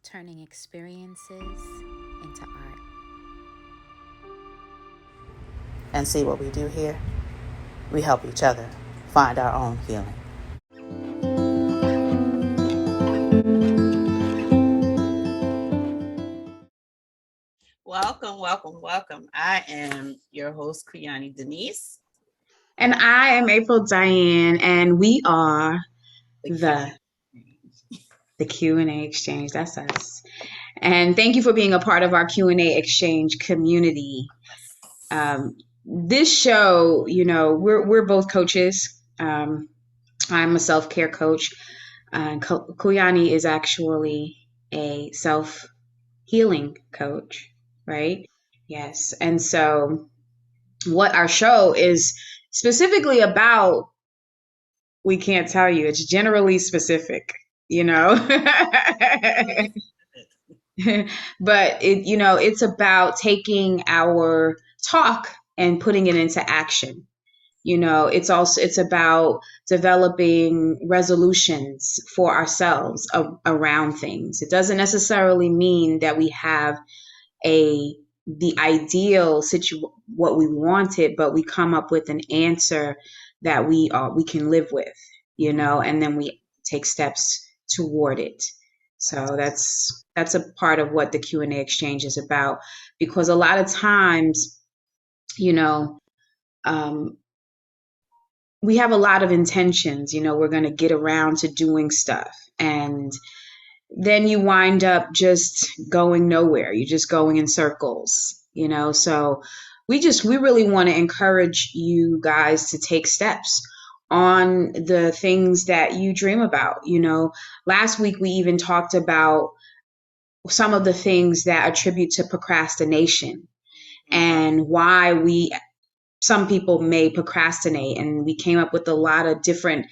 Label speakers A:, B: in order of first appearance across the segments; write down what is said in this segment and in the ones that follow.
A: turning experiences into art.
B: And see what we do here? We help each other find our own healing.
C: Welcome, welcome, welcome. I am your host, Kuyani Denise.
D: And I am April Diane, and we are the Q&A Exchange. That's us. And thank you for being a part of our Q&A Exchange community. This show, we're both coaches. I'm a self-care coach. Kuyani is actually a self-healing coach, right? Yes. And so what our show is specifically about, we can't tell you. It's generally specific, but it's about taking our talk and putting it into action. It's about developing resolutions for ourselves around things. It doesn't necessarily mean that we have the ideal what we wanted, but we come up with an answer that we can live with, and then we take steps toward it. So that's a part of what the Q&A Exchange is about, because a lot of times, we have a lot of intentions, we're going to get around to doing stuff, and then you wind up just going nowhere. You're just going in circles, so we really want to encourage you guys to take steps on the things that you dream about. Last week we even talked about some of the things that attribute to procrastination and why some people may procrastinate, and we came up with a lot of different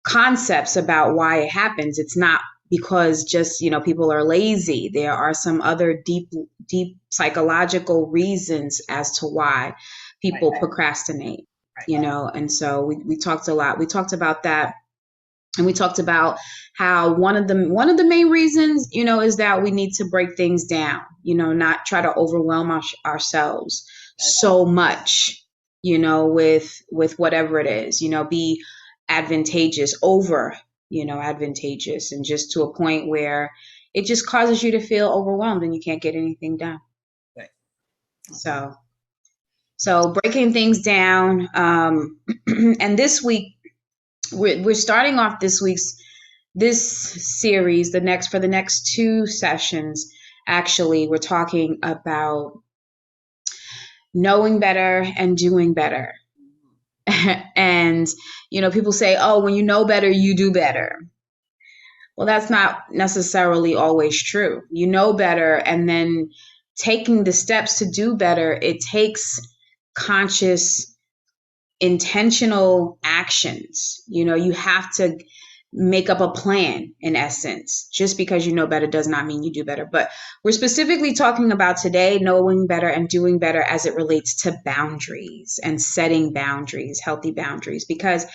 D: concepts about why it happens. It's not because just, people are lazy. There are some other deep psychological reasons as to why people procrastinate, and so we talked a lot. We talked about that. And we talked about how one of the main reasons, is that we need to break things down, not try to overwhelm ourselves so much, with whatever it is, be advantageous over, advantageous, and just to a point where it just causes you to feel overwhelmed and you can't get anything done.
C: Right.
D: So breaking things down. And this week, we're starting off this series, for the next 2 sessions. Actually, we're talking about knowing better and doing better. And, people say, oh, when you know better, you do better. Well, that's not necessarily always true. You know better, and then taking the steps to do better, it takes conscious, intentional actions. You have to make up a plan, in essence. Just because you know better does not mean you do better. But we're specifically talking about today knowing better and doing better as it relates to boundaries and setting boundaries, healthy boundaries. Because,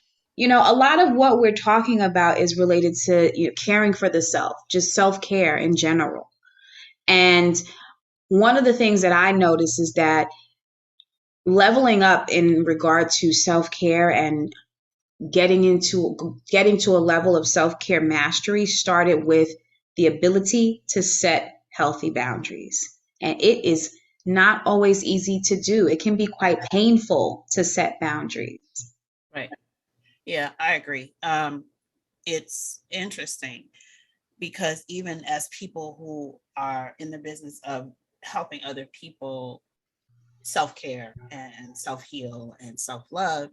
D: a lot of what we're talking about is related to caring for the self, just self-care in general. And one of the things that I notice is that leveling up in regard to self-care and getting to a level of self-care mastery started with the ability to set healthy boundaries. And it is not always easy to do. It can be quite painful to set boundaries.
C: Right. Yeah, I agree. It's interesting because even as people who are in the business of helping other people self-care and self-heal and self-love,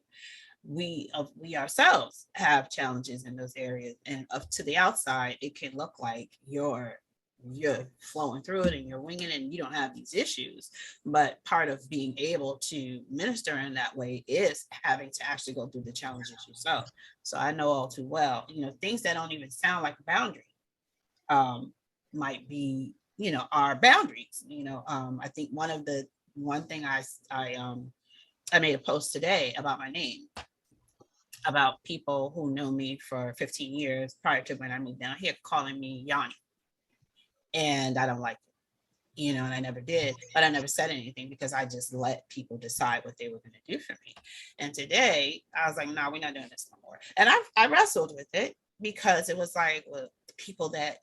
C: we ourselves have challenges in those areas, and up to the outside it can look like you're flowing through it and you're winging it and you don't have these issues, but part of being able to minister in that way is having to actually go through the challenges yourself. So I know all too well, things that don't even sound like a boundary might be, our boundaries. I think one thing I made a post today about my name, about people who know me for 15 years prior to when I moved down here calling me Yanni. and I don't like it, and I never did, but I never said anything because I just let people decide what they were going to do for me. And today I was like, no, we're not doing this no more. And I wrestled with it because it was like, well, the people that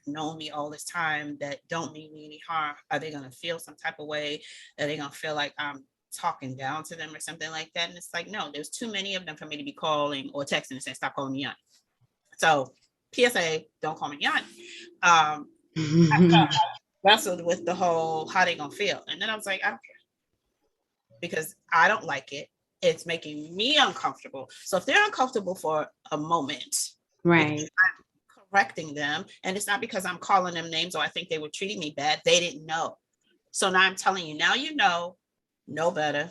C: know me all this time that don't mean me any harm, are they going to feel some type of way? Are they going to feel like I'm talking down to them or something like that? And it's like, no, there's too many of them for me to be calling or texting and saying, stop calling me Yanni. So PSA, don't call me Yanni. I wrestled with the whole, how they going to feel? And then I was like, I don't care, because I don't like it. It's making me uncomfortable. So if they're uncomfortable for a moment,
D: Right.
C: correcting them, and it's not because I'm calling them names or I think they were treating me bad. They didn't know. So now I'm telling you, now know better.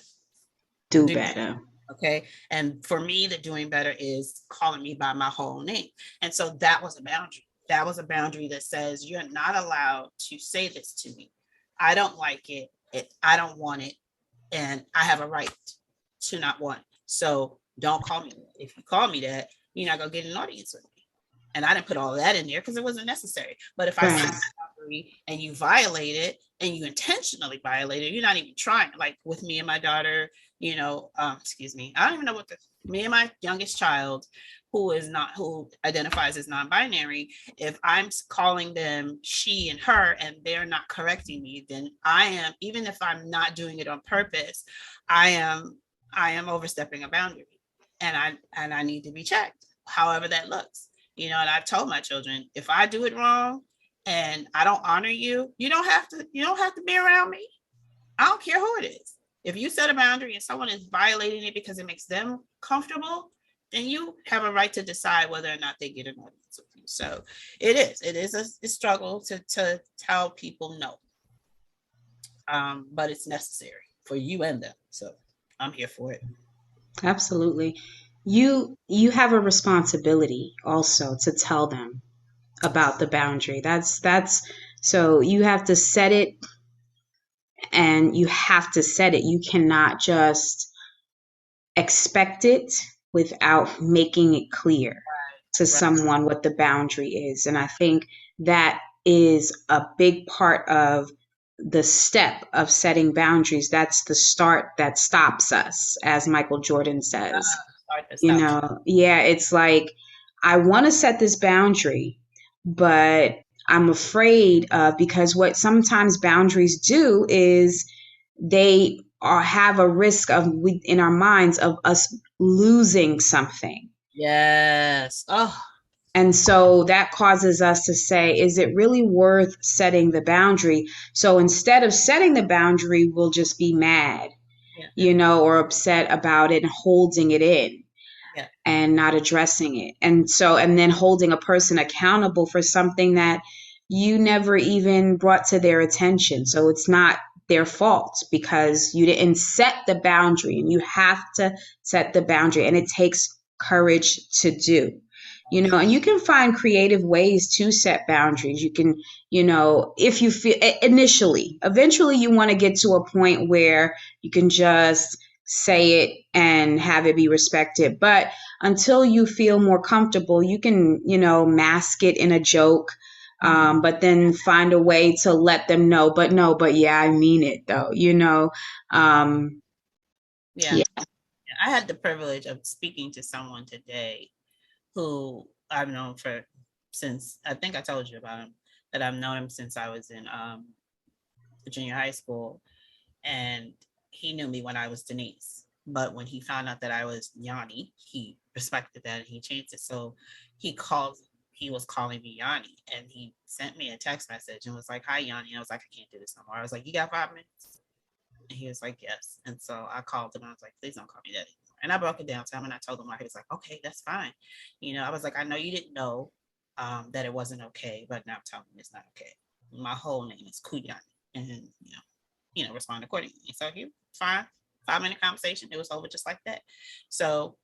D: Do better.
C: Okay. And for me, the doing better is calling me by my whole name. And so that was a boundary. That was a boundary that says you're not allowed to say this to me. I don't like it. I don't want it. And I have a right to not want it. So don't call me that. If you call me that, you're not going to get an audience with me. And I didn't put all of that in there because it wasn't necessary. But if I set a boundary and you violate it, and you intentionally violate it, you're not even trying. Like with me and my daughter, excuse me, I don't even know me and my youngest child, who identifies as non-binary, if I'm calling them she and her and they're not correcting me, then I am, even if I'm not doing it on purpose, I am overstepping a boundary, and I need to be checked, however that looks. And I've told my children, if I do it wrong and I don't honor you, you don't have to be around me. I don't care who it is. If you set a boundary and someone is violating it because it makes them comfortable, then you have a right to decide whether or not they get an audience with you. So it is a struggle to tell people no. But it's necessary for you and them. So I'm here for it.
D: Absolutely. You have a responsibility also to tell them about the boundary. That's so you have to set it, and you have to set it. You cannot just expect it without making it clear to someone what the boundary is. And I think that is a big part of the step of setting boundaries. That's the start that stops us, as Michael Jordan says. Yeah, it's like, I want to set this boundary, but I'm afraid of, because what sometimes boundaries do is they have a risk of, in our minds, of us losing something.
C: Yes. Oh.
D: And so that causes us to say, is it really worth setting the boundary? So instead of setting the boundary, we'll just be mad, or upset about it and holding it in.
C: Yeah.
D: And not addressing it. And then holding a person accountable for something that you never even brought to their attention. So it's not their fault because you didn't set the boundary, and you have to set the boundary, and it takes courage to do. And you can find creative ways to set boundaries. You can, if you feel eventually you want to get to a point where you can just say it and have it be respected. But until you feel more comfortable, you can, mask it in a joke, but then find a way to let them know, but yeah, I mean it though,
C: Yeah. I had the privilege of speaking to someone today who I've known since, I think I told you about him, that I've known him since I was in junior high school. And he knew me when I was Denise. But when he found out that I was Yanni, he respected that and he changed it. So he was calling me Yanni, and he sent me a text message and was like, "Hi, Yanni." And I was like, "I can't do this no more." I was like, "You got 5 minutes?" And he was like, "Yes." And so I called him and I was like, "Please don't call me that anymore." And I broke it down to him and I told him why. He was like, "Okay, that's fine." I was like, "I know you didn't know that it wasn't okay, but now I'm telling you it's not okay. My whole name is Kuyani." And, respond accordingly. So he, fine, 5-minute conversation. It was over just like that. So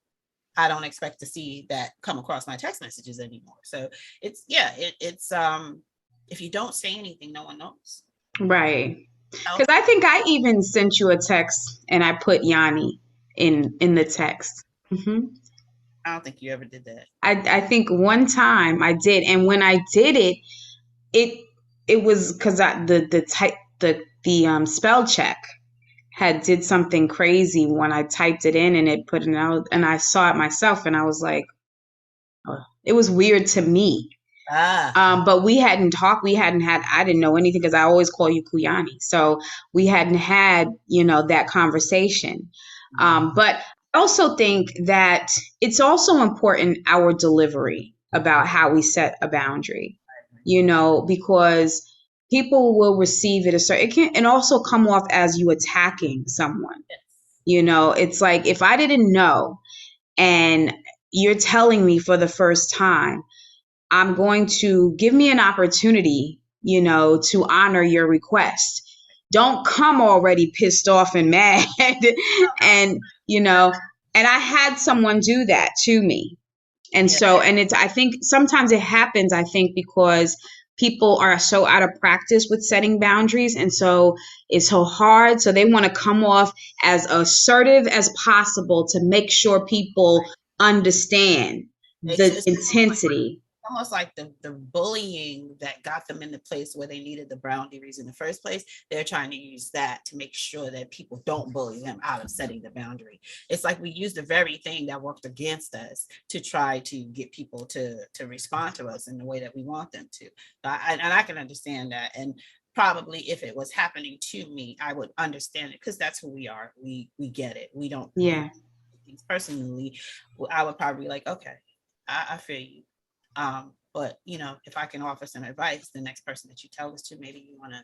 C: I don't expect to see that come across my text messages anymore. So it's if you don't say anything, no one knows.
D: Right. Because I think I even sent you a text and I put Yanni in the text.
C: Mm-hmm. I don't think you ever did that.
D: I think one time I did. And when I did it, it was because the spell check had did something crazy when I typed it in and it put it out, and I saw it myself and I was like, oh, it was weird to me.
C: Ah,
D: But we hadn't talked. We hadn't had. I didn't know anything because I always call you Kuyani. So we hadn't had, that conversation. But I also think that it's also important our delivery about how we set a boundary. Because people will receive it a certain. It can and also come off as you attacking someone.
C: yes.
D: It's like if I didn't know and you're telling me for the first time, I'm going to give me an opportunity, to honor your request. Don't come already pissed off and mad. and, and I had someone do that to me. And
C: Yeah,
D: so, and I think sometimes it happens, I think, because people are so out of practice with setting boundaries. And so it's so hard. So they want to come off as assertive as possible to make sure people understand the
C: it's
D: intensity.
C: almost like the bullying that got them in the place where they needed the boundaries in the first place. They're trying to use that to make sure that people don't bully them out of setting the boundary. It's like we use the very thing that worked against us to try to get people to respond to us in the way that we want them to. And I can understand that. And probably if it was happening to me, I would understand it because that's who we are. We get it. We don't do
D: Yeah.
C: things personally. I would probably be like, okay, I feel you. But if I can offer some advice, the next person that you tell this to, maybe you want to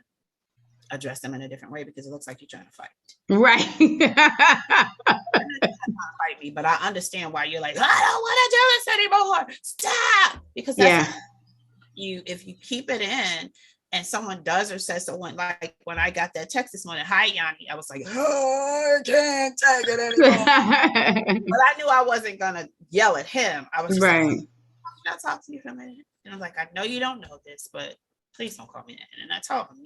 C: address them in a different way because it looks like you're trying to fight.
D: Right.
C: Fight me, but I understand why you're like, I don't want to do this anymore. Stop, because that's
D: Yeah.
C: if you keep it in. And someone does or says someone like when I got that text this morning, hi Yanni, I was like, oh, I can't take it anymore. But I knew I wasn't gonna yell at him. I was just like,
D: Right.
C: can I talk to you for a minute? And I'm like, I know you don't know this, but please don't call me that. And I told him,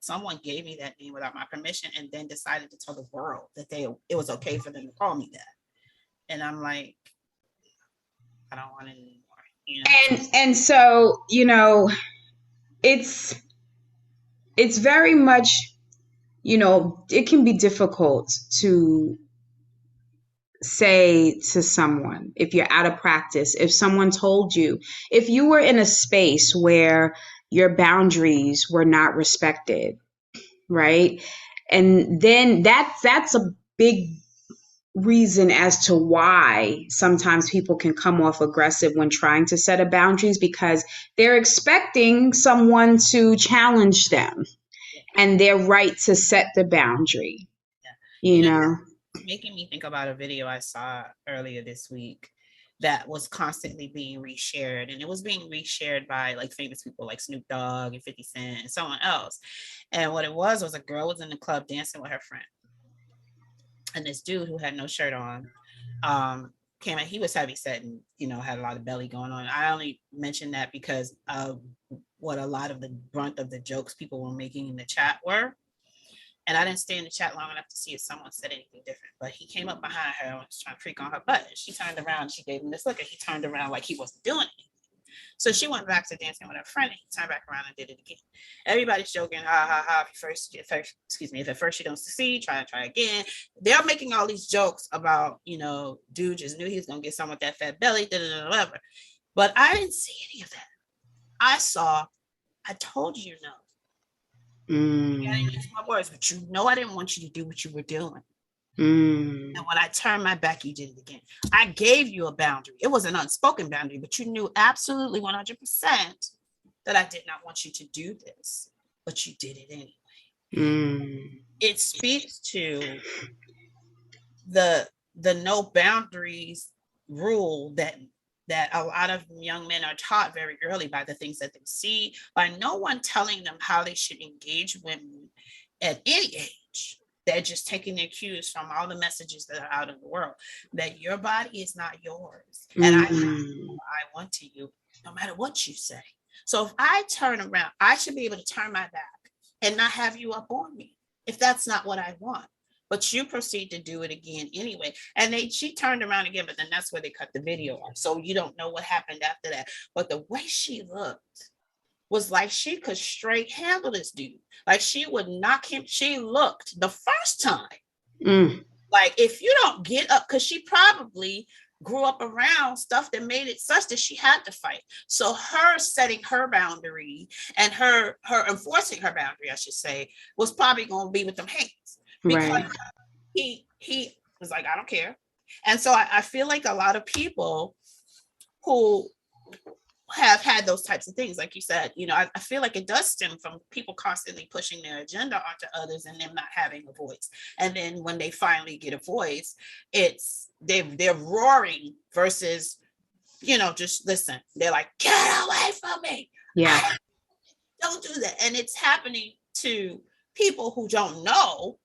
C: someone gave me that name without my permission and then decided to tell the world that it was okay for them to call me that. And I'm like, I don't want it anymore.
D: And so, it's very much, it can be difficult to say to someone if you're out of practice, if someone told you, if you were in a space where your boundaries were not respected, right? And then that's a big reason as to why sometimes people can come off aggressive when trying to set a boundaries because they're expecting someone to challenge them and their right to set the boundary,
C: Yeah.
D: you know.
C: It's making me think about a video I saw earlier this week that was constantly being reshared, and it was being reshared by like famous people like Snoop Dogg and 50 Cent and someone else. And what it was a girl was in the club dancing with her friend, and this dude who had no shirt on came in. He was heavy set and had a lot of belly going on. I only mentioned that because of what a lot of the brunt of the jokes people were making in the chat were. And I didn't stay in the chat long enough to see if someone said anything different. But he came up behind her and was trying to freak on her butt. And she turned around and she gave him this look, and he turned around like he wasn't doing it. So she went back to dancing with her friend, and he turned back around and did it again. Everybody's joking, ha ha ha. If at first you don't succeed, try again. They're making all these jokes about, dude just knew he was gonna get someone with that fat belly, whatever. But I didn't see any of that. I told you no. I didn't use my words, but I didn't want you to do what you were doing. And when I turned my back, you did it again. I gave you a boundary. It was an unspoken boundary, but you knew absolutely 100% that I did not want you to do this, but you did it anyway. It speaks to the no boundaries rule that a lot of young men are taught very early by the things that they see, by no one telling them how they should engage women at any age. They're just taking their cues from all the messages that are out in the world, that your body is not yours. And I want to you, no matter what you say. So if I turn around, I should be able to turn my back and not have you up on me if that's not what I want. But you proceed to do it again anyway. And she turned around again, but then that's where they cut the video off. So you don't know what happened after that. But the way she looked, was like she could straight handle this dude. Like she would knock him. She looked the first time. Like if you don't get up, because she probably grew up around stuff that made it such that she had to fight. So her setting her boundary and her enforcing her boundary, I should say, was probably going to be with them hands, because
D: Right.
C: he was like, I don't care. And so I feel like a lot of people who have had those types of things, like you said, I feel like it does stem from people constantly pushing their agenda onto others and them not having a voice. And then when they finally get a voice, it's they're roaring versus, just listen. They're like, get away from me.
D: Yeah.
C: Don't do that. And it's happening to people who don't know.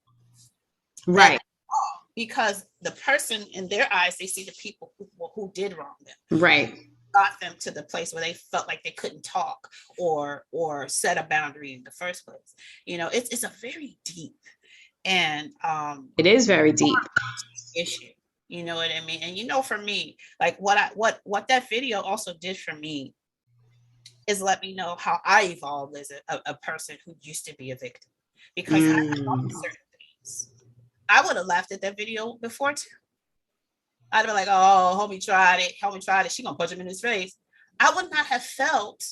D: Right.
C: Because the person in their eyes, they see the people who did wrong them.
D: Right.
C: Got them to the place where they felt like they couldn't talk or set a boundary in the first place. It's a very deep and
D: it is very deep
C: issue. You know what I mean? And for me, like what that video also did for me is let me know how I evolved as a person who used to be a victim. Because I thought certain things. I would have laughed at that video before too. I'd be like, oh, homie tried it. She gonna punch him in his face. I would not have felt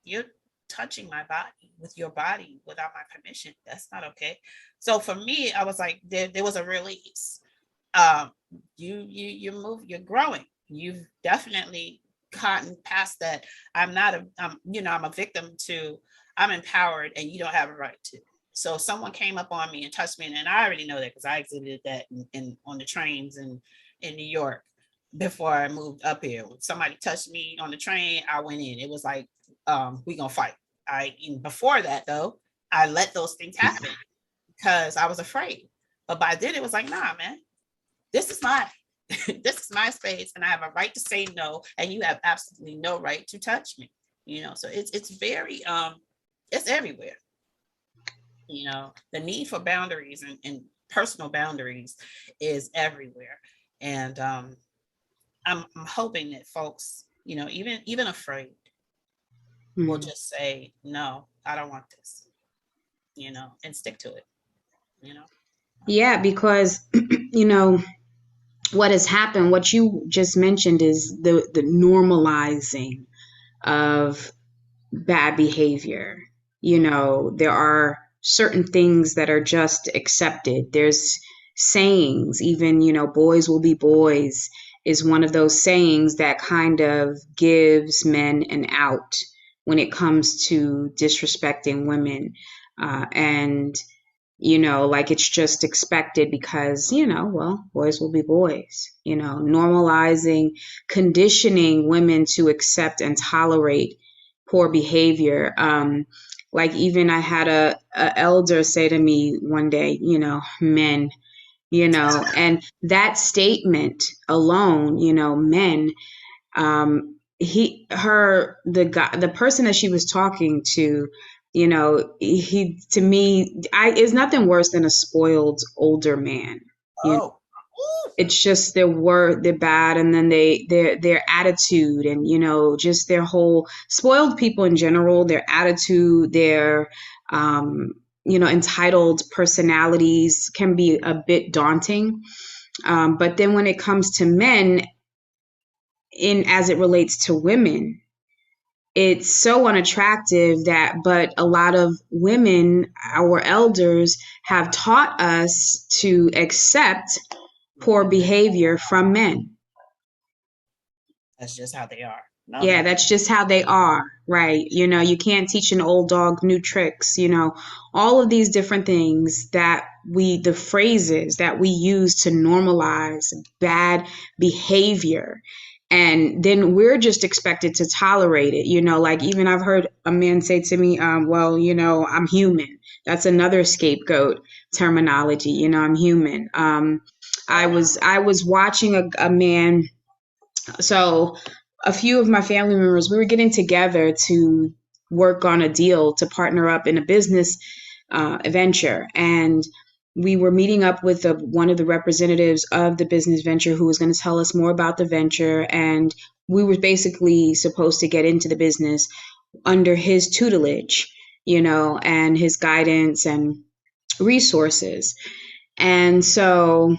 C: you're touching my body with your body without my permission. That's not okay. So for me, I was like, there was a release. You move, you're growing. You've definitely gotten past that. I'm a victim to, I'm empowered and you don't have a right to. So someone came up on me and touched me, and I already know that because I exhibited that in on the trains in New York before I moved up here. When somebody touched me on the train, I went in. It was like, we gonna fight. Before that though, I let those things happen because I was afraid. But by then it was like, nah, man, this is my this is my space, and I have a right to say no, and you have absolutely no right to touch me. So it's very it's everywhere. The need for boundaries and personal boundaries is everywhere. And I'm hoping that folks, even afraid, will just say, no, I don't want this, and stick to it,
D: Yeah, because, what has happened, what you just mentioned is the normalizing of bad behavior. There are certain things that are just accepted. There's sayings, even, boys will be boys is one of those sayings that kind of gives men an out when it comes to disrespecting women. And like it's just expected because, well, boys will be boys, normalizing, conditioning women to accept and tolerate poor behavior. Like even I had a elder say to me one day, men, and that statement alone, men, the person that she was talking to, he, to me, is nothing worse than a spoiled older man. It's just they're bad, and then their attitude, and just their whole spoiled people in general, their attitude, their entitled personalities can be a bit daunting. But then when it comes to men, as it relates to women, it's so unattractive but a lot of women, our elders, have taught us to accept poor behavior from men.
C: That's just how they are.
D: Yeah, that's just how they are, right? You can't teach an old dog new tricks, all of these different things the phrases that we use to normalize bad behavior. And then we're just expected to tolerate it, like even I've heard a man say to me, well, I'm human. That's another scapegoat terminology. I'm human. I was watching a man. So a few of my family members, we were getting together to work on a deal to partner up in a business venture. And we were meeting up with one of the representatives of the business venture who was going to tell us more about the venture. And we were basically supposed to get into the business under his tutelage, and his guidance and resources. And so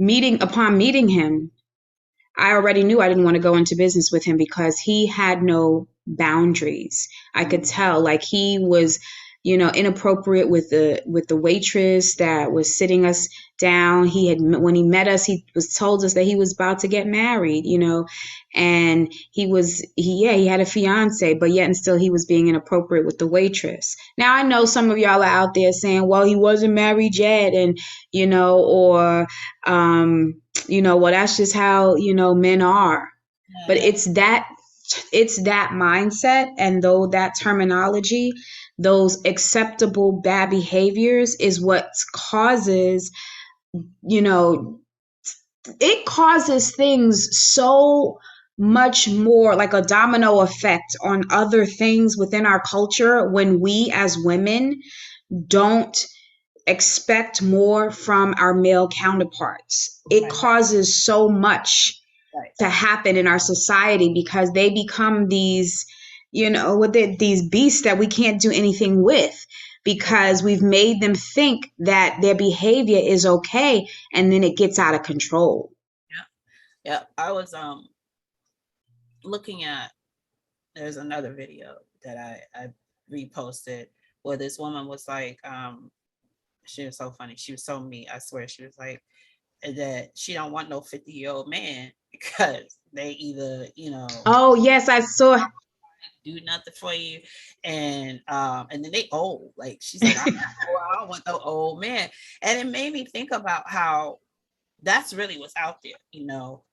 D: upon meeting him, I already knew I didn't want to go into business with him because he had no boundaries. I could tell, like, he was, inappropriate with the waitress that was sitting us down. When he met us, he was told us that he was about to get married, and he had a fiance, but yet and still he was being inappropriate with the waitress. Now I know some of y'all are out there saying, well, he wasn't married yet, and or well, that's just how, men are. But it's that mindset, and though that terminology, those acceptable bad behaviors is what causes, it causes things so much more, like a domino effect on other things within our culture, when we as women don't expect more from our male counterparts. It causes so much to happen in our society because they become these, these beasts that we can't do anything with, because we've made them think that their behavior is okay, and then it gets out of control.
C: Yeah. I was looking at, there's another video that I reposted where this woman was like, she was so funny. She was so mean. I swear. She was like that she don't want no 50-year-old man because they either,
D: Oh yes, I saw.
C: do nothing for you, and then they old. Like she's like, I don't want no old man. And it made me think about how that's really what's out there.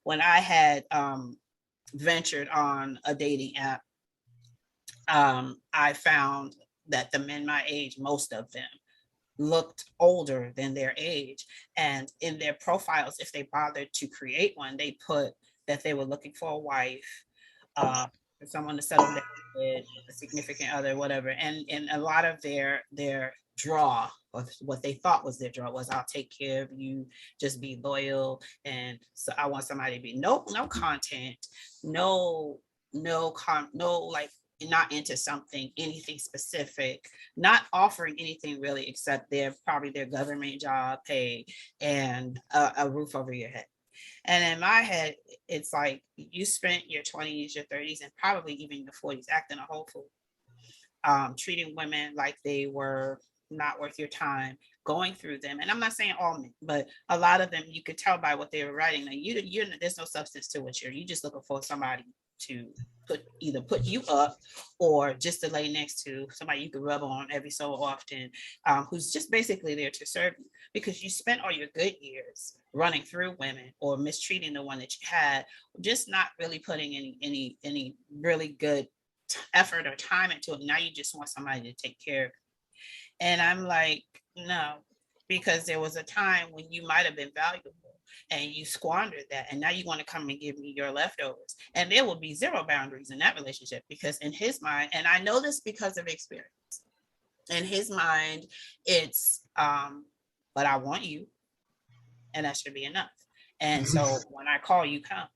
C: When I had ventured on a dating app, I found that the men my age, most of them, looked older than their age. And in their profiles, if they bothered to create one, they put that they were looking for a wife, for someone to settle down with, a significant other, whatever. And a lot of their draw, or what they thought was their draw, was, I'll take care of you, just be loyal. And so I want somebody to be no content, no like, not into something, anything specific, not offering anything really except their government job, pay, and a roof over your head. And in my head, it's like you spent your 20s, your 30s, and probably even your 40s acting a whole fool, treating women like they were not worth your time, going through them. And I'm not saying all men, but a lot of them, you could tell by what they were writing. Like there's no substance to it. You're just looking for somebody to either put you up, or just to lay next to, somebody you could rub on every so often, who's just basically there to serve you, because you spent all your good years running through women or mistreating the one that you had, just not really putting any really good effort or time into it. Now you just want somebody to take care of you. And I'm like, no, because there was a time when you might have been valuable and you squandered that, and now you want to come and give me your leftovers. And there will be zero boundaries in that relationship, because in his mind, and I know this because of experience, in his mind, it's but I want you, and that should be enough. And so when I call, you come,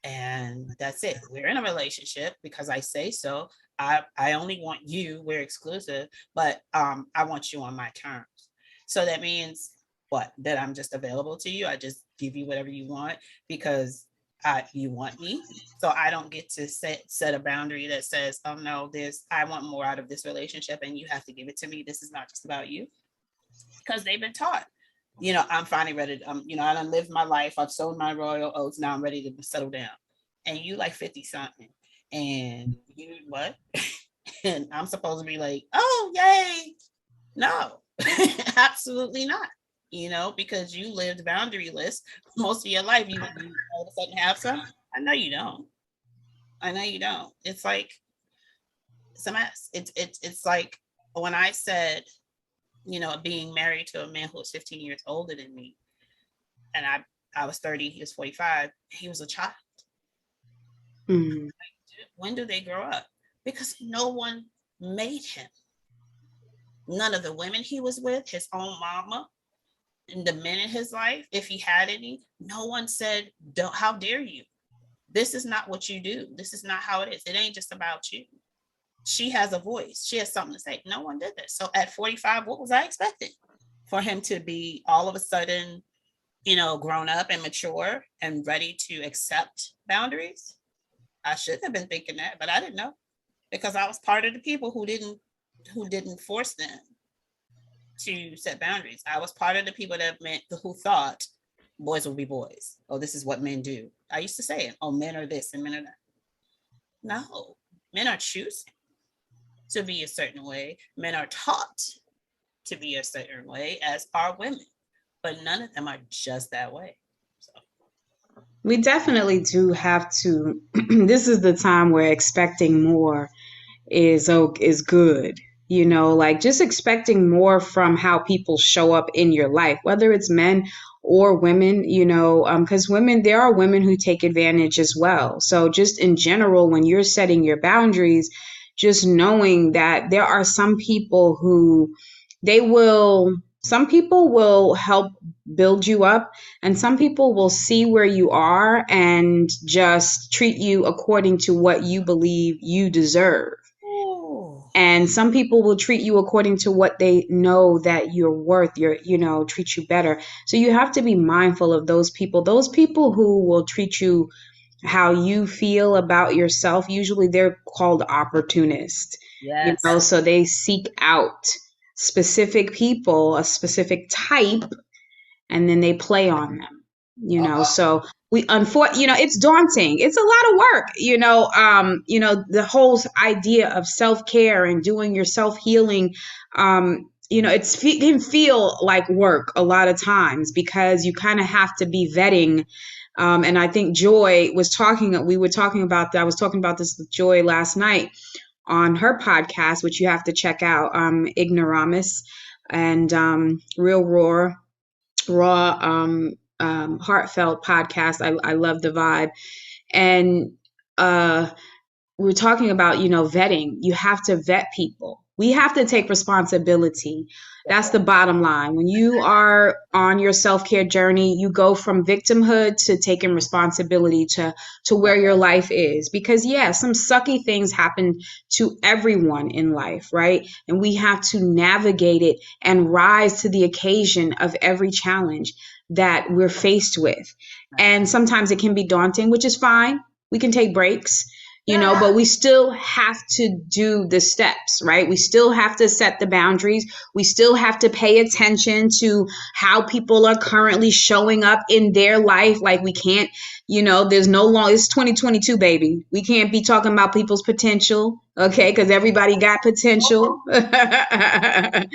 C: and that's it. We're in a relationship because I say so. I only want you. We're exclusive, but I want you on my terms. So that means what? That I'm just available to you. I just give you whatever you want because you want me. So I don't get to set a boundary that says, oh no, I want more out of this relationship and you have to give it to me. This is not just about you. Because they've been taught, I'm finally ready to, I done lived my life. I've sold my royal oats. Now I'm ready to settle down. And you like 50 something. And you what? And I'm supposed to be like, oh, yay. No, absolutely not. Because you lived boundaryless most of your life. You all of a sudden have some. I know you don't. It's like, it's a mess. It's like when I said, being married to a man who was 15 years older than me, and I was 30, he was 45, he was a child. Mm-hmm. When do they grow up? Because no one made him. None of the women he was with, his own mama, and the men in his life, if he had any, no one said, how dare you? This is not what you do. This is not how it is. It ain't just about you. She has a voice. She has something to say. No one did this. So at 45, what was I expecting? For him to be all of a sudden, grown up and mature and ready to accept boundaries? I shouldn't have been thinking that, but I didn't know, because I was part of the people who didn't force them to set boundaries. I was part of the people who thought boys will be boys. Oh, this is what men do. I used to say it. Oh, men are this and men are that. No, men are choosing to be a certain way. Men are taught to be a certain way, as are women, but none of them are just that way. So.
D: We definitely do have to. This is the time where expecting more is good. Like just expecting more from how people show up in your life, whether it's men or women, because women, there are women who take advantage as well. So just in general, when you're setting your boundaries, just knowing that there are some people who some people will help build you up, and some people will see where you are and just treat you according to what you believe you deserve. And some people will treat you according to what they know that you're worth, treat you better. So you have to be mindful of those people who will treat you how you feel about yourself. Usually they're called opportunists.
C: Yes.
D: So they seek out specific people, a specific type, and then they play on them. So it's daunting. It's a lot of work. The whole idea of self-care and doing your self-healing, it can feel like work a lot of times, because you kind of have to be vetting. And I think Joy was we were talking about that. I was talking about this with Joy last night on her podcast, which you have to check out, Ignoramus, and Real Raw, heartfelt podcast. I love the vibe. And we're talking about, vetting. You have to vet people. We have to take responsibility. That's the bottom line. When you are on your self-care journey, you go from victimhood to taking responsibility to where your life is. Because some sucky things happen to everyone in life, right? And we have to navigate it and rise to the occasion of every challenge that we're faced with. And sometimes it can be daunting, which is fine. We can take breaks. But we still have to do the steps, right? We still have to set the boundaries. We still have to pay attention to how people are currently showing up in their life. Like we can't, there's no longer, it's 2022, baby. We can't be talking about people's potential, okay? Because everybody got potential.
C: I don't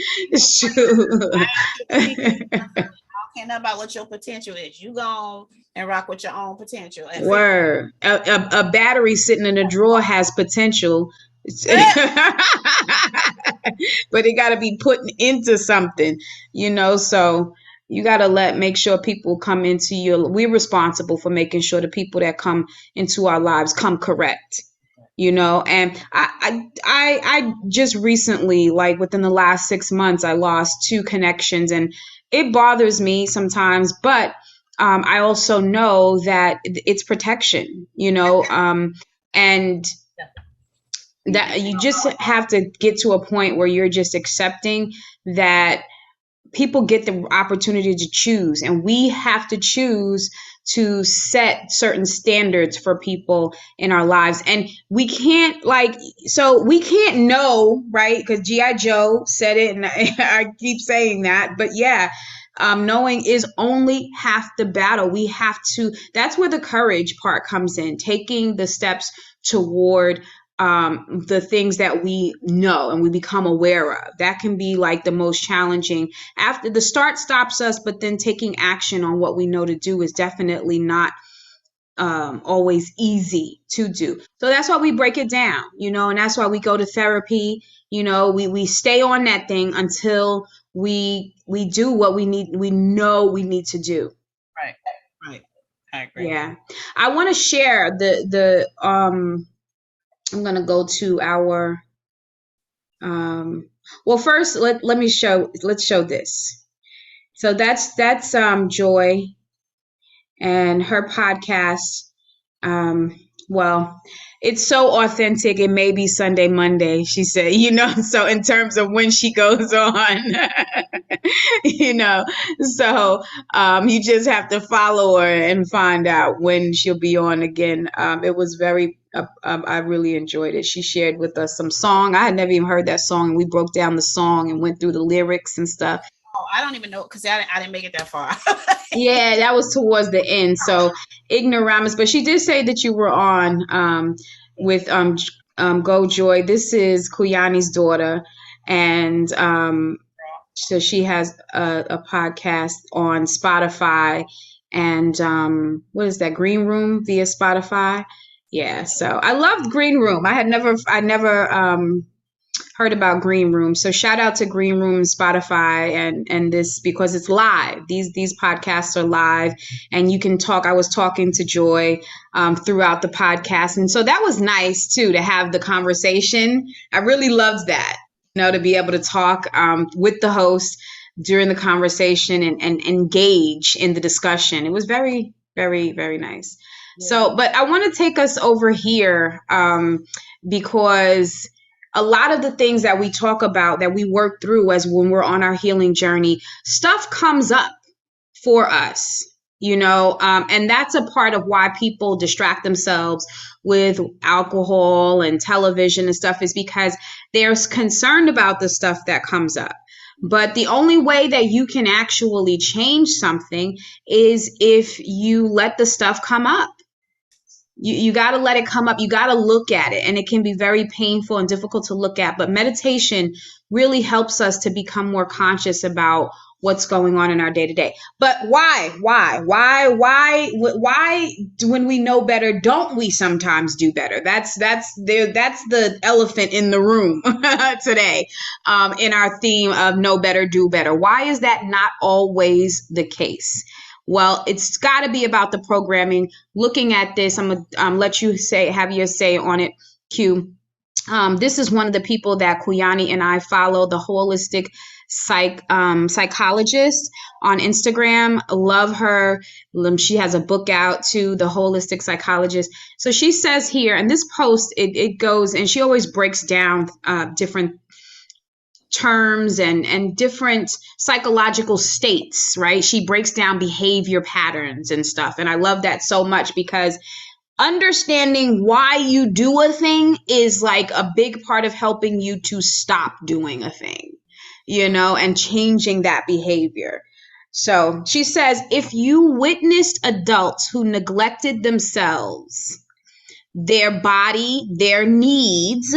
C: care about what your potential is. You go and rock with your own potential.
D: Word. A battery sitting in a drawer has potential, but it got to be put into something, so you got to make sure people come into we're responsible for making sure the people that come into our lives come correct. And I just recently, like within the last 6 months, I lost 2 connections, and it bothers me sometimes, but I also know that it's protection, and that you just have to get to a point where you're just accepting that people get the opportunity to choose, and we have to choose to set certain standards for people in our lives. And we can't we can't know, right? Because G.I. Joe said it, and I keep saying that, but knowing is only half the battle. We have to, that's where the courage part comes in, taking the steps toward the things that we know and we become aware of. That can be like the most challenging. After the start stops us, but then taking action on what we know to do is definitely not always easy to do. So that's why we break it down, and that's why we go to therapy. We stay on that thing until we do what we know we need to do.
C: Right. I agree.
D: Yeah. I want to share the I'm going to go to our, well, first, let's show this. So that's Joy and her podcast. Well, it's so authentic. It may be Sunday, Monday, she said, so in terms of when she goes on, you know, so you just have to follow her and find out when she'll be on again. It was I really enjoyed it. She shared with us some song. I had never even heard that song. And we broke down the song and went through the lyrics and stuff.
C: Oh, I don't even know because I didn't make it that far.
D: Yeah, that was towards the end. So ignoramus, but she did say that you were on with Go Joy. This is Kuyani's daughter, and so she has a podcast on Spotify and what is that, Green Room via Spotify. Yeah, so I loved Green Room. I never heard about Green Room. So shout out to Green Room, Spotify, and this, because it's live. These podcasts are live, and you can talk. I was talking to Joy throughout the podcast, and so that was nice too, to have the conversation. I really loved that, to be able to talk with the host during the conversation and engage in the discussion. It was very, very, very nice.
C: Yeah.
D: So, but I want to take us over here because a lot of the things that we talk about, that we work through as when we're on our healing journey, stuff comes up for us, and that's a part of why people distract themselves with alcohol and television and stuff, is because they're concerned about the stuff that comes up. But the only way that you can actually change something is if you let the stuff come up. You got to let it come up. You got to look at it. And it can be very painful and difficult to look at. But meditation really helps us to become more conscious about what's going on in our day to day. But why, when we know better, don't we sometimes do better? That's the elephant in the room today, in our theme of know better, do better. Why is that not always the case? Well, it's got to be about the programming. Looking at this, I'm going to let you have your say on it, Q. This is one of the people that Kuyani and I follow, the holistic psychologist on Instagram. Love her. She has a book out too, The Holistic Psychologist. So she says here, and this post, it goes, and she always breaks down different terms and different psychological states, right? She breaks down behavior patterns and stuff. And I love that so much, because understanding why you do a thing is like a big part of helping you to stop doing a thing, and changing that behavior. So she says, if you witnessed adults who neglected themselves, their body, their needs,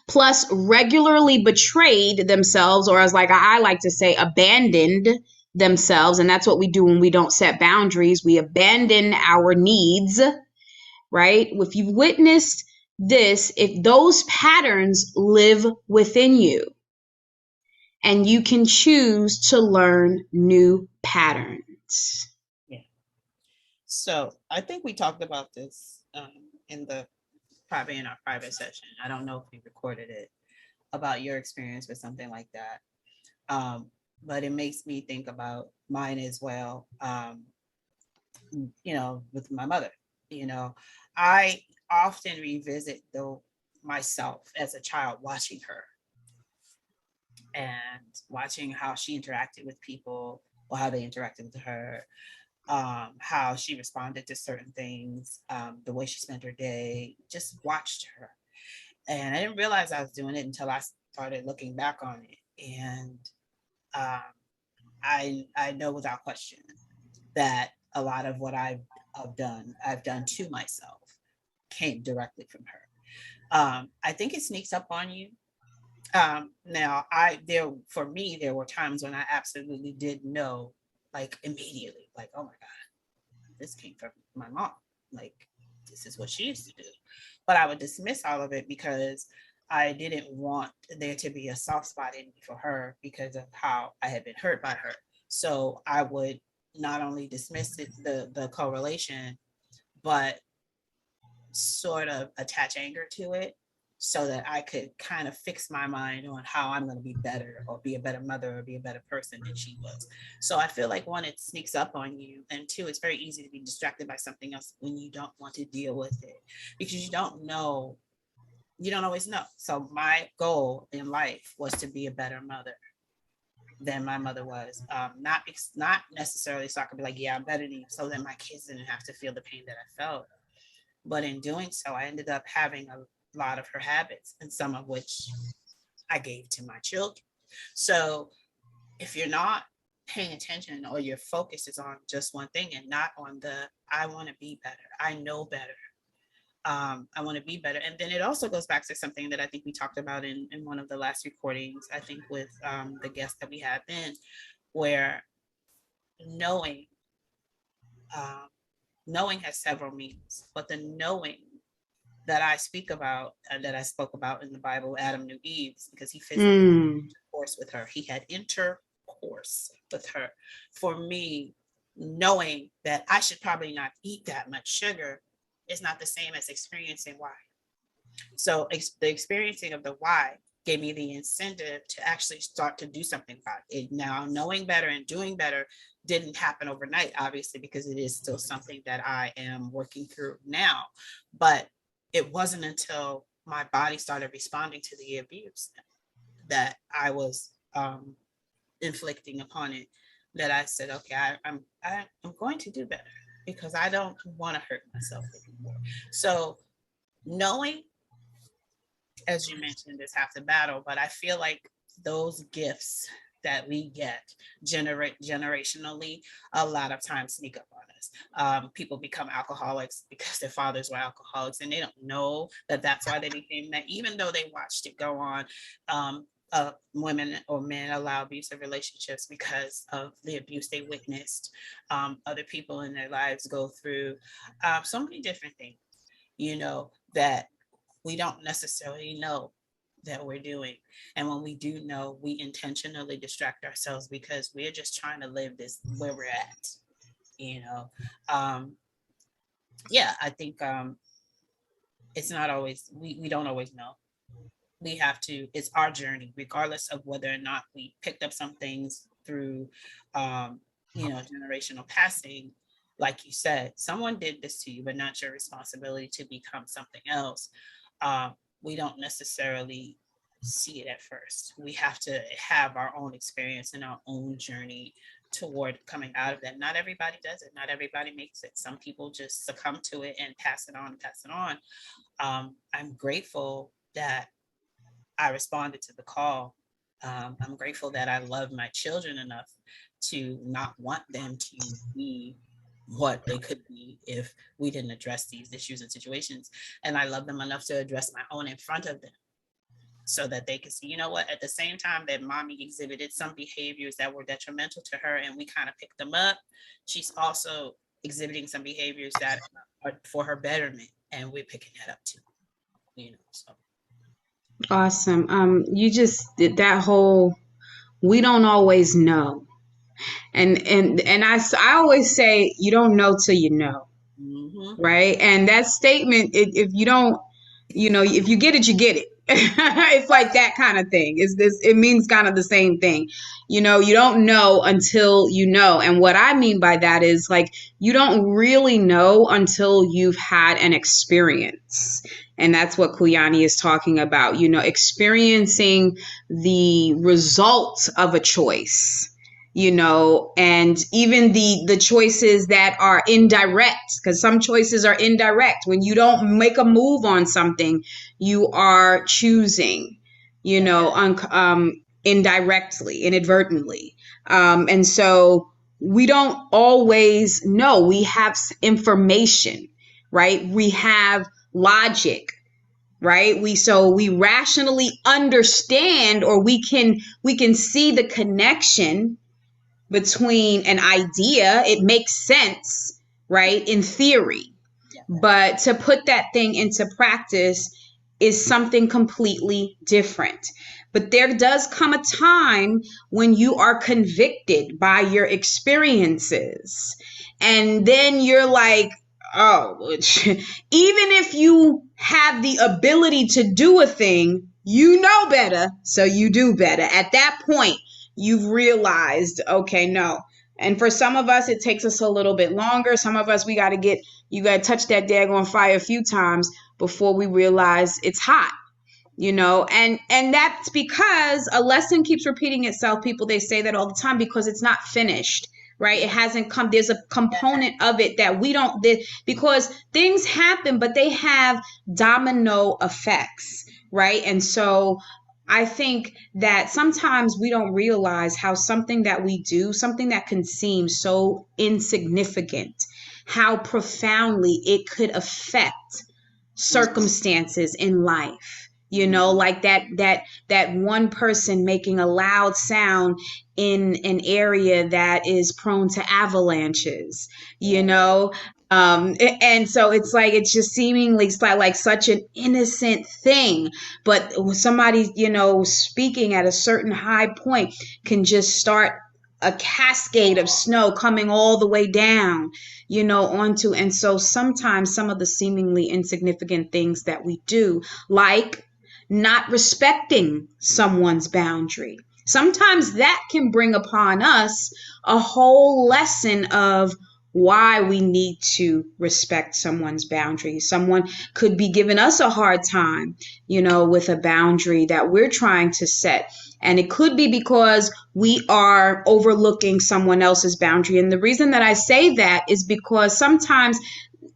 D: plus regularly betrayed themselves, or as I like to say, abandoned themselves. And that's what we do when we don't set boundaries. We abandon our needs, right? If you've witnessed this, if those patterns live within you, and you can choose to learn new patterns.
C: Yeah. So I think we talked about this probably in our private session. I don't know if we recorded it, about your experience with something like that. But it makes me think about mine as well. With my mother, I often revisit myself as a child, watching her and watching how she interacted with people, or how they interacted with her, how she responded to certain things, the way she spent her day, just watched her. And I didn't realize I was doing it until I started looking back on it. And I know without question that a lot of what I've done to myself, came directly from her. I think it sneaks up on you. Now, for me, there were times when I absolutely did know, like immediately, like, oh my God, this came from my mom. Like, this is what she used to do. But I would dismiss all of it because I didn't want there to be a soft spot in me for her because of how I had been hurt by her. So I would not only dismiss the correlation, but sort of attach anger to it so that I could kind of fix my mind on how I'm going to be better or be a better mother or be a better person than she was. So I feel like one, it sneaks up on you, and two, it's very easy to be distracted by something else when you don't want to deal with it because you don't know. You don't always know. So my goal in life was to be a better mother than my mother was. Not necessarily so I could be like, yeah, I'm better than you, so that my kids didn't have to feel the pain that I felt. But in doing so, I ended up having a lot of her habits, and some of which I gave to my children. So if you're not paying attention, or your focus is on just one thing and not on the, I want to be better, I know better, I want to be better. And then it also goes back to something that I think we talked about in one of the last recordings, I think with the guest that we had then, where knowing, knowing has several meanings, but the knowing that I speak about, that I spoke about in the Bible, Adam knew Eve because he physically intercourse with her. He had intercourse with her. For me, knowing that I should probably not eat that much sugar is not the same as experiencing why. So the experiencing of the why gave me the incentive to actually start to do something about it. Now, knowing better and doing better didn't happen overnight, obviously, because it is still something that I am working through now. But it wasn't until my body started responding to the abuse that I was inflicting upon it that I said, okay, I'm going to do better because I don't want to hurt myself anymore. So knowing, as you mentioned, is half the battle, but I feel like those gifts that we get generationally a lot of times sneak up on us. People become alcoholics because their fathers were alcoholics, and they don't know that that's why they became that, even though they watched it go on. Women or men allow abusive relationships because of the abuse they witnessed. Other people in their lives go through so many different things, that we don't necessarily know that we're doing. And when we do know, we intentionally distract ourselves because we're just trying to live this where we're at. I think it's not always, we don't always know. We have to, it's our journey, regardless of whether or not we picked up some things through generational passing. Like you said, someone did this to you, but not your responsibility to become something else. We don't necessarily see it at first. We have to have our own experience and our own journey toward coming out of that. Not everybody does it. Not everybody makes it. Some people just succumb to it and pass it on. I'm grateful that I responded to the call. I'm grateful that I love my children enough to not want them to be what they could be if we didn't address these issues and situations. And I love them enough to address my own in front of them so that they can see, you know what, at the same time that mommy exhibited some behaviors that were detrimental to her and we kind of picked them up, she's also exhibiting some behaviors that are for her betterment, and we're picking that up too, so.
D: Awesome. You just did that whole, we don't always know. And I always say, you don't know till you know.
C: Mm-hmm.
D: Right. And that statement, if you don't, if you get it, you get it. It's like that kind of thing. It means kind of the same thing. You don't know until you know. And what I mean by that is, like, you don't really know until you've had an experience. And that's what Kuyani is talking about, experiencing the result of a choice. And even the choices that are indirect, because some choices are indirect. When you don't make a move on something, you are choosing, indirectly, inadvertently. And so we don't always know. We have information, right? We have logic, right? We rationally understand, or we can see the connection between an idea. It makes sense, right, in theory. But to put that thing into practice is something completely different. But there does come a time when you are convicted by your experiences. And then you're like, oh, even if you have the ability to do a thing, you know better, so you do better. At that point, you've realized, okay, no. And for some of us, it takes us a little bit longer. Some of us, you got to touch that daggone fire a few times before we realize it's hot. And that's because a lesson keeps repeating itself. People, they say that all the time because it's not finished, right? It hasn't come. There's a component of it that we don't, because things happen, but they have domino effects, right? And so I think that sometimes we don't realize how something that we do, something that can seem so insignificant, how profoundly it could affect circumstances in life. Like that one person making a loud sound in an area that is prone to avalanches, and so it's just seemingly like such an innocent thing, but when somebody speaking at a certain high point can just start a cascade of snow coming all the way down onto. And so sometimes some of the seemingly insignificant things that we do, like not respecting someone's boundary, sometimes that can bring upon us a whole lesson of why we need to respect someone's boundary. Someone could be giving us a hard time, with a boundary that we're trying to set. And it could be because we are overlooking someone else's boundary. And the reason that I say that is because sometimes, so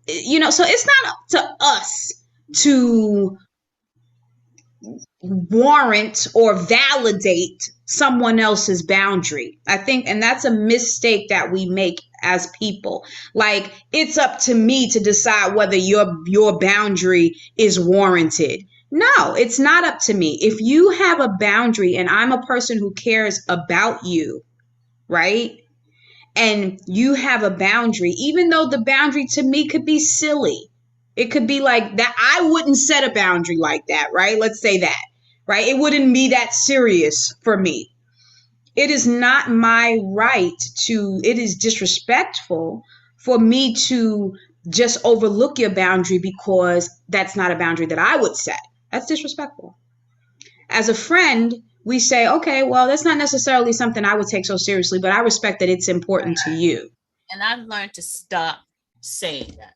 D: it's not up to us to warrant or validate someone else's boundary. I think, and that's a mistake that we make as people. Like, it's up to me to decide whether your boundary is warranted. No, it's not up to me. If you have a boundary and I'm a person who cares about you, right? And you have a boundary, even though the boundary to me could be silly. It could be like that. I wouldn't set a boundary like that, right? Let's say that, right? It wouldn't be that serious for me. It is not my right it is disrespectful for me to just overlook your boundary because that's not a boundary that I would set. That's disrespectful. As a friend, we say, okay, well, that's not necessarily something I would take so seriously, but I respect that it's important to you.
C: And I've learned to stop saying that.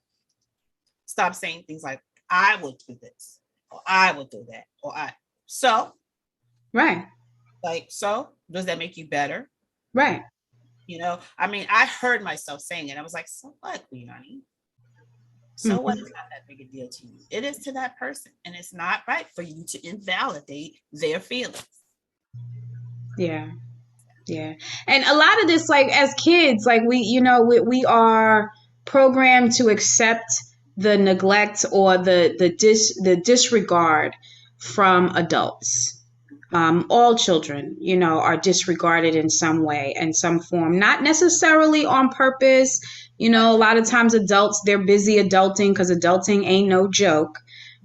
C: Stop saying things like, I would do this, or I would do that, or so.
D: Right.
C: Like, so does that make you better?
D: Right.
C: I heard myself saying it. I was like, so what, honey? So what? It's not that big a deal to you. It is to that person. And it's not right for you to invalidate their feelings.
D: Yeah. Yeah. And a lot of this, like as kids, like we are programmed to accept the neglect or the disregard from adults. All children, are disregarded in some way, in some form, not necessarily on purpose. A lot of times adults, they're busy adulting because adulting ain't no joke,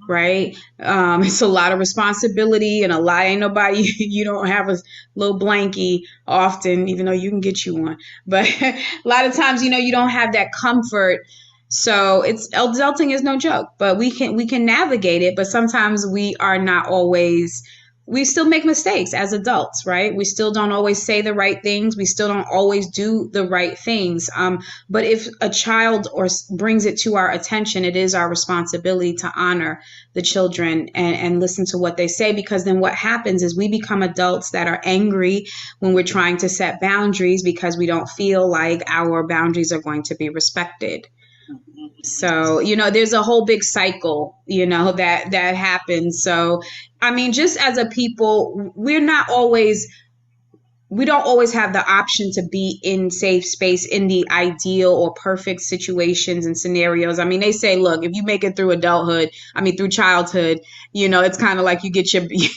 D: right? It's a lot of responsibility and ain't nobody, you don't have a little blankie often, even though you can get you one. But a lot of times, you don't have that comfort. So adulting is no joke, but we can navigate it. But sometimes we still make mistakes as adults, right? We still don't always say the right things. We still don't always do the right things. But if a child brings it to our attention, it is our responsibility to honor the children and listen to what they say, because then what happens is we become adults that are angry when we're trying to set boundaries because we don't feel like our boundaries are going to be respected. So, there's a whole big cycle, that happens. So, just as a people, we don't always have the option to be in safe space in the ideal or perfect situations and scenarios. They say, look, if you make it through through childhood, it's kind of like you get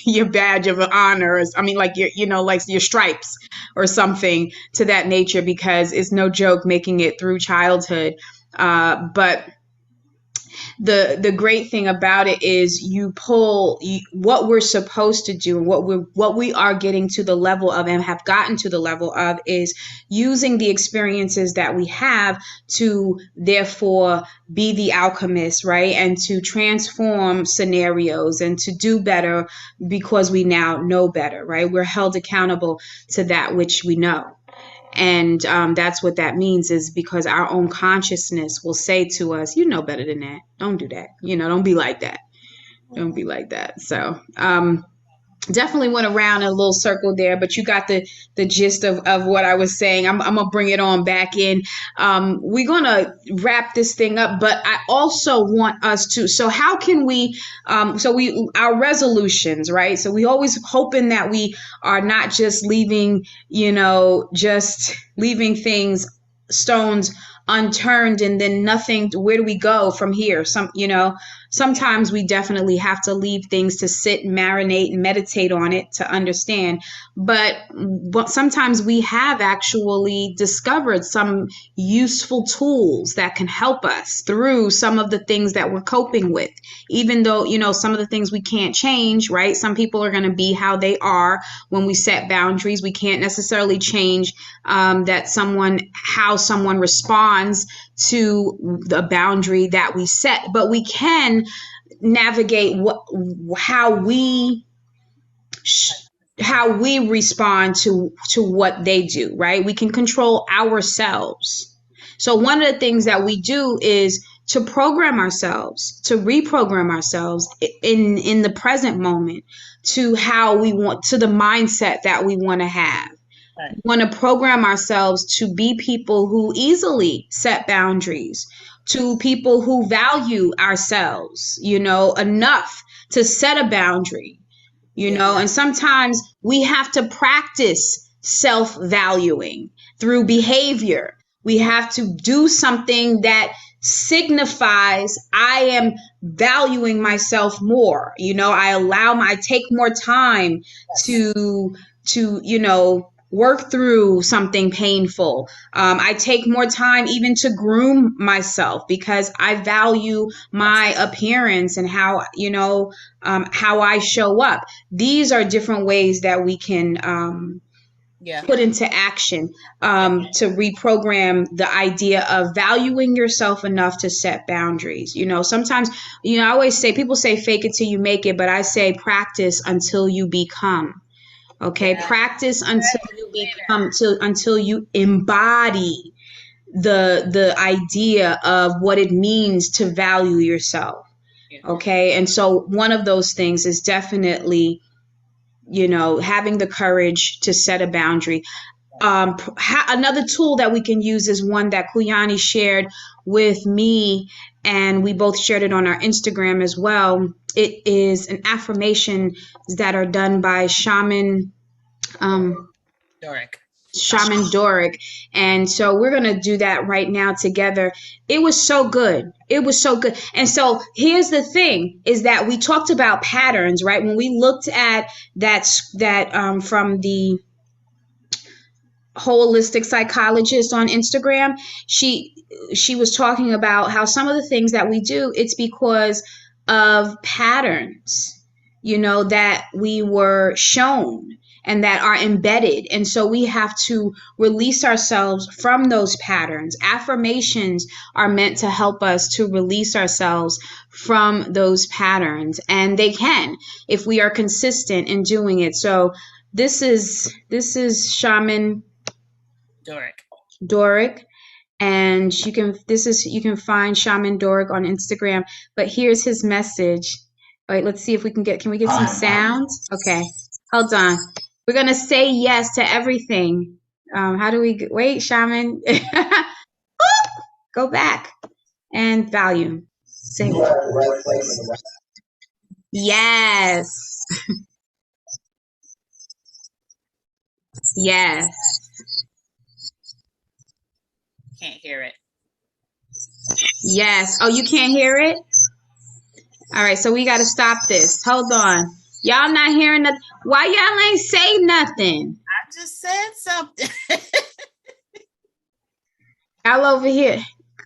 D: your badge of honor, like your stripes or something to that nature, because it's no joke making it through childhood. But the great thing about it is what we're supposed to do, and what we are getting to the level of and have gotten to the level of is using the experiences that we have to therefore be the alchemist, right? And to transform scenarios and to do better because we now know better, right? We're held accountable to that which we know. And that's what that means, is because our own consciousness will say to us, you know better than that. Don't do that. Don't be like that. Don't be like that. So definitely went around in a little circle there, but you got the gist of what I was saying. I'm gonna bring it on back in. We're gonna wrap this thing up, but I also want us to. So how can we? Our resolutions, right? So we always hoping that we are not just leaving, just leaving things, stones unturned, and then nothing. Where do we go from here? Sometimes we definitely have to leave things to sit, marinate, and meditate on it to understand. But sometimes we have actually discovered some useful tools that can help us through some of the things that we're coping with, even though, some of the things we can't change, right? Some people are going to be how they are when we set boundaries. We can't necessarily change how someone responds to the boundary that we set, but we can navigate how we respond to what they do, right? We can control ourselves. So one of the things that we do is to program ourselves, to reprogram ourselves in the present moment to how we want, to the mindset that we want to have. We want to program ourselves to be people who easily set boundaries, to people who value ourselves, enough to set a boundary, and sometimes we have to practice self-valuing through behavior. We have to do something that signifies I am valuing myself more. I take more time to work through something painful. I take more time even to groom myself because I value my appearance and how I show up. These are different ways that we can put into action to reprogram the idea of valuing yourself enough to set boundaries. Sometimes, I always say, people say fake it till you make it, but I say practice until you become. Okay, practice until you become, until you embody the idea of what it means to value yourself. Okay, and so one of those things is definitely, having the courage to set a boundary. Another tool that we can use is one that Kuyani shared with me, and we both shared it on our Instagram as well. It is an affirmation that are done by Shaman Doric. And so we're going to do that right now together. It was so good. And so here's the thing, is that we talked about patterns, right? When we looked at that from the holistic psychologist on Instagram, she was talking about how some of the things that we do, it's because of patterns, that we were shown and that are embedded. And so we have to release ourselves from those patterns. Affirmations are meant to help us to release ourselves from those patterns. And they can, if we are consistent in doing it. So this is Shaman Doric. And you can find Shaman Doric on Instagram. But here's his message. All right, let's see if we can we get some sounds? Okay, hold on. We're going to say yes to everything. How do we wait, Shaman? Go back and volume. Say yes. Yes.
C: Can't hear it.
D: Yes. Oh, you can't hear it? All right, so we got to stop this. Hold on. Y'all not hearing nothing? Why y'all ain't say nothing?
C: I just said something.
D: Y'all over here.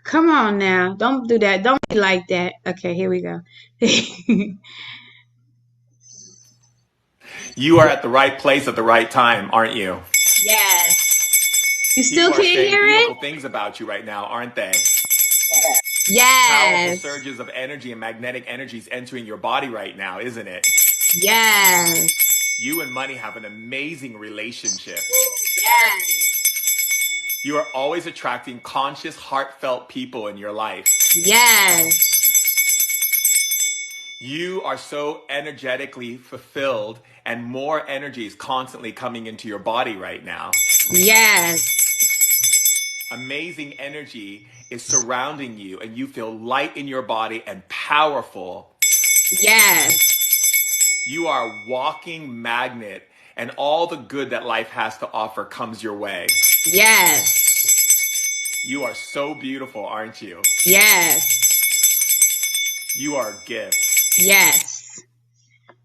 D: Come on now. Don't do that. Don't be like that. Okay, here we go.
E: You are at the right place at the right time, aren't you?
D: Yes. You still
E: People are
D: can't
E: saying
D: hear
E: beautiful
D: it?
E: things about you right now, aren't they? Powerful
D: Yes.
E: surges of energy and magnetic energies entering your body right now, isn't it?
D: Yes.
E: You and money have an amazing relationship.
D: Yes.
E: You are always attracting conscious, heartfelt people in your life.
D: Yes.
E: You are so energetically fulfilled, and more energy is constantly coming into your body right now.
D: Yes.
E: Amazing energy is surrounding you, and you feel light in your body and powerful.
D: Yes.
E: You are a walking magnet, and all the good that life has to offer comes your way.
D: Yes.
E: You are so beautiful, aren't you?
D: Yes.
E: You are a gift.
D: Yes.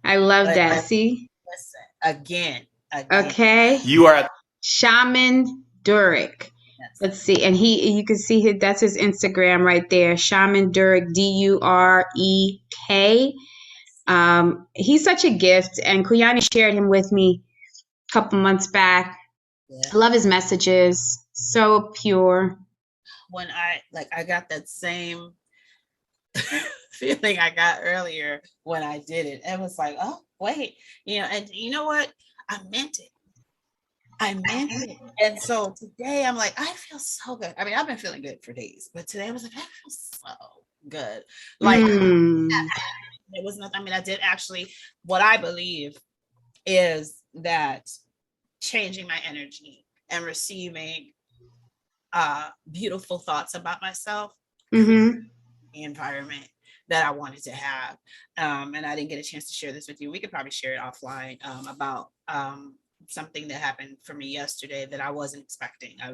D: I love
C: But
D: that. See?
C: listen, again.
D: Okay.
E: You are at
D: Shaman Durek.
C: Yes.
D: Let's see. And you can see that's his Instagram right there. Shaman Durek, Durek. He's such a gift. And Kuyani shared him with me a couple months back.
C: Yeah.
D: I love his messages. So pure.
C: When I got that same feeling I got earlier when I did it. It was like, oh, wait, and you know what? I meant it. And so today I'm like, I feel so good. I mean, I've been feeling good for days, but today I was like, I feel so good. Like it was nothing. I mean, I did actually, what I believe is that changing my energy and receiving beautiful thoughts about myself, the environment that I wanted to have. And I didn't get a chance to share this with you. We could probably share it offline about something that happened for me yesterday that I wasn't expecting. I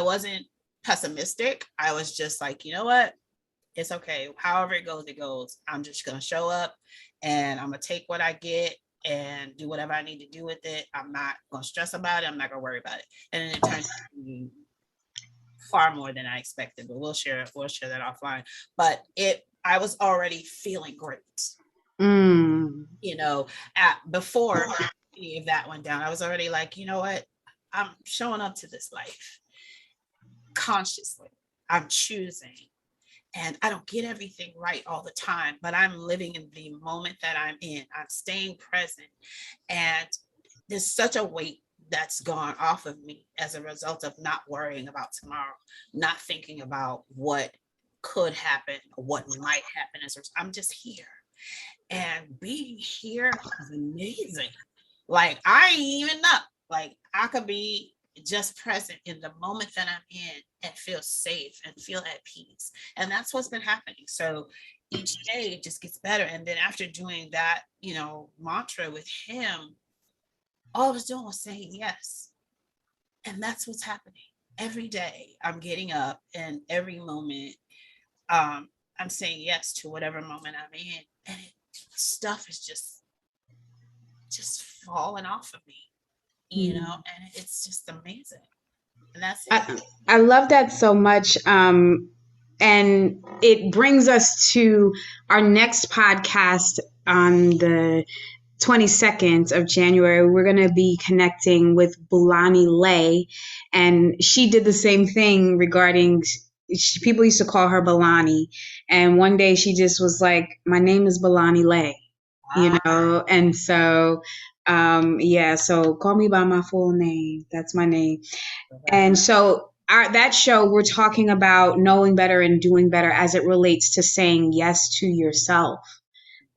C: wasn't pessimistic. I was just like, you know what? It's okay. However it goes, it goes. I'm just going to show up and I'm going to take what I get and do whatever I need to do with it. I'm not going to stress about it. I'm not going to worry about it. And then it turned out far more than I expected, but we'll share that offline. But I was already feeling great. Before any of that went down, I was already like, you know what? I'm showing up to this life consciously. I'm choosing. And I don't get everything right all the time, but I'm living in the moment that I'm in. I'm staying present. And there's such a weight that's gone off of me as a result of not worrying about tomorrow, not thinking about what could happen, what might happen. I'm just here. And being here is amazing. Like, I ain't even know. Like, I could be just present in the moment that I'm in and feel safe and feel at peace. And that's what's been happening. So each day it just gets better. And then after doing that, mantra with him, all I was doing was saying yes. And that's what's happening. Every day I'm getting up, and every moment I'm saying yes to whatever moment I'm in. And stuff is just falling off of me, and it's just amazing. And that's it.
D: I love that so much. And it brings us to our next podcast on the 22nd of January. We're going to be connecting with Bulani Lay, and she did the same thing regarding, people used to call her Bulani, and one day she just was like, my name is Bulani Lay, and so so call me by my full name. That's my name. And so that show, we're talking about knowing better and doing better as it relates to saying yes to yourself.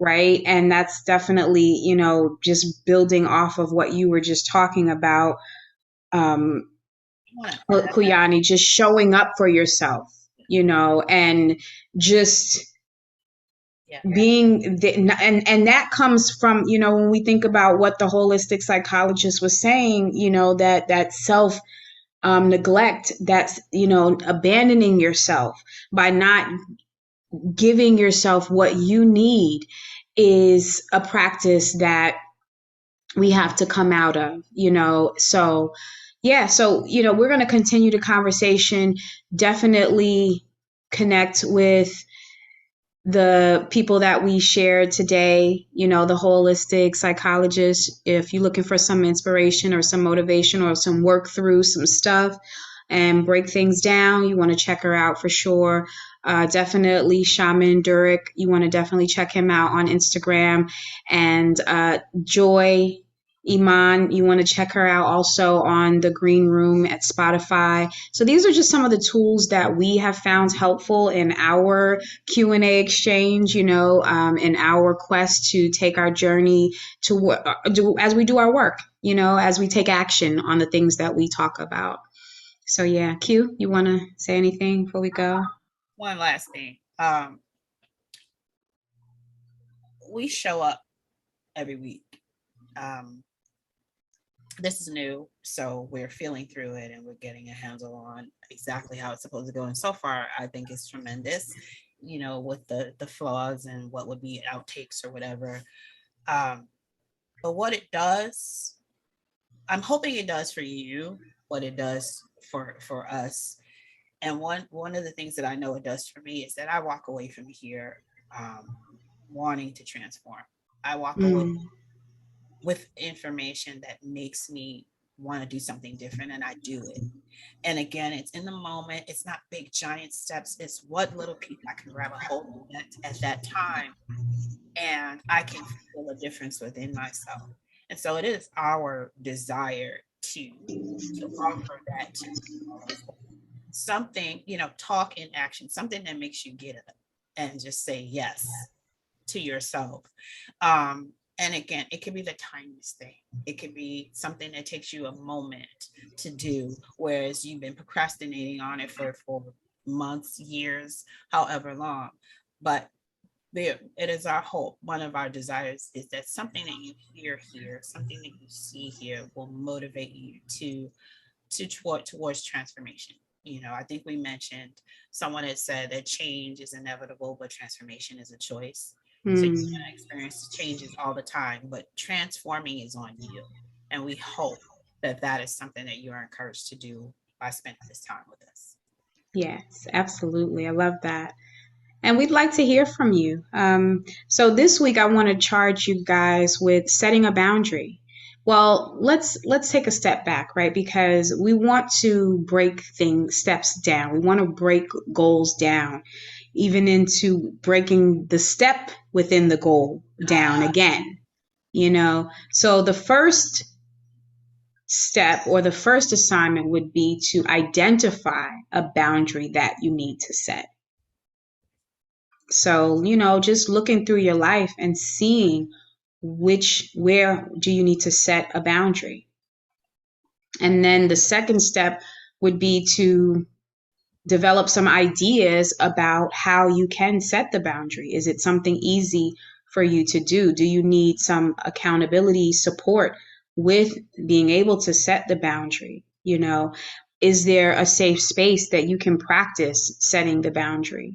D: Right. And that's definitely, just building off of what you were just talking about, Kuyani, just showing up for yourself, and just being and that comes from, when we think about what the holistic psychologist was saying, that self neglect, that's, abandoning yourself by not giving yourself what you need, is a practice that we have to come out of, so yeah, so, we're going to continue the conversation. Definitely connect with the people that we shared today, the holistic psychologist. If you're looking for some inspiration or some motivation or some work through some stuff and break things down, you want to check her out for sure. Definitely Shaman Durek. You want to definitely check him out on Instagram. And Joy Iman, you want to check her out also on the Green Room at Spotify. So these are just some of the tools that we have found helpful in our Q&A exchange, in our quest to take our journey to as we do our work, as we take action on the things that we talk about. So yeah, Q, you want to say anything before we go?
C: One last thing. We show up every week. This is new, so we're feeling through it and we're getting a handle on exactly how it's supposed to go. And so far, I think it's tremendous, with the flaws and what would be outtakes or whatever. But what it does, I'm hoping it does for you, what it does for us. And one of the things that I know it does for me is that I walk away from here wanting to transform. I walk away with information that makes me want to do something different, and I do it. And again, it's in the moment. It's not big giant steps. It's what little piece I can grab a hold of at that time, and I can feel a difference within myself. And so it is our desire to offer that to something, talk in action, something that makes you get up and just say yes to yourself. And again, it could be the tiniest thing. It could be something that takes you a moment to do, whereas you've been procrastinating on it for months, years, however long. But it is our hope. One of our desires is that something that you hear here, something that you see here will motivate you towards transformation. I think we mentioned, someone had said that change is inevitable, but transformation is a choice. So you're going to experience changes all the time, but transforming is on you. And we hope that that is something that you are encouraged to do by spending this time with us.
D: Yes, absolutely. I love that. And we'd like to hear from you. So this week I want to charge you guys with setting a boundary. Well, let's take a step back, right? Because we want to break steps down. We want to break goals down, even into breaking the step within the goal down again. So the first step or the first assignment would be to identify a boundary that you need to set. So, just looking through your life and seeing where do you need to set a boundary. And then the second step would be to develop some ideas about how you can set the boundary. Is it something easy for you to do? Do you need some accountability support with being able to set the boundary? Is there a safe space that you can practice setting the boundary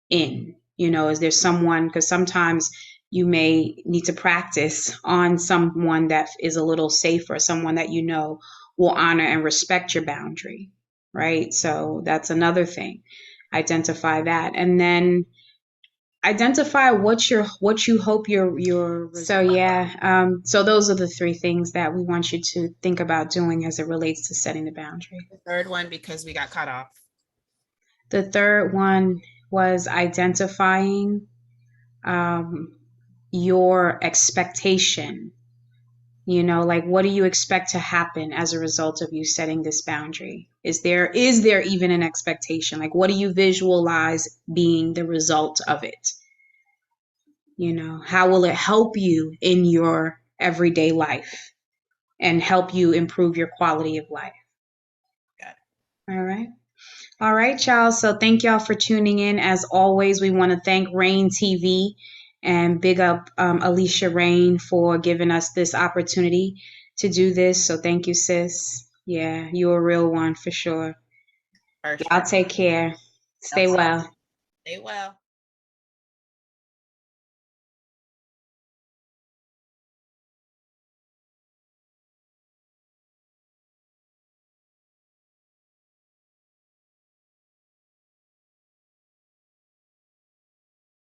D: in? Is there someone, because sometimes you may need to practice on someone that is a little safer, someone that will honor and respect your boundary, right? So that's another thing. Identify that, and then identify what you hope your so yeah. So those are the three things that we want you to think about doing as it relates to setting the boundary.
C: The third one, because we got cut off.
D: The third one was identifying your expectation. Like, what do you expect to happen as a result of you setting this boundary? Is there even an expectation? Like, what do you visualize being the result of it? How will it help you in your everyday life and help you improve your quality of life?
C: Got it.
D: All right. All right, y'all. So thank y'all for tuning in. As always, we want to thank Rain TV and big up Alicia Rain for giving us this opportunity to do this. So thank you, sis. Yeah, you're a real one for sure. Y'all take care. Stay well.
C: Stay well.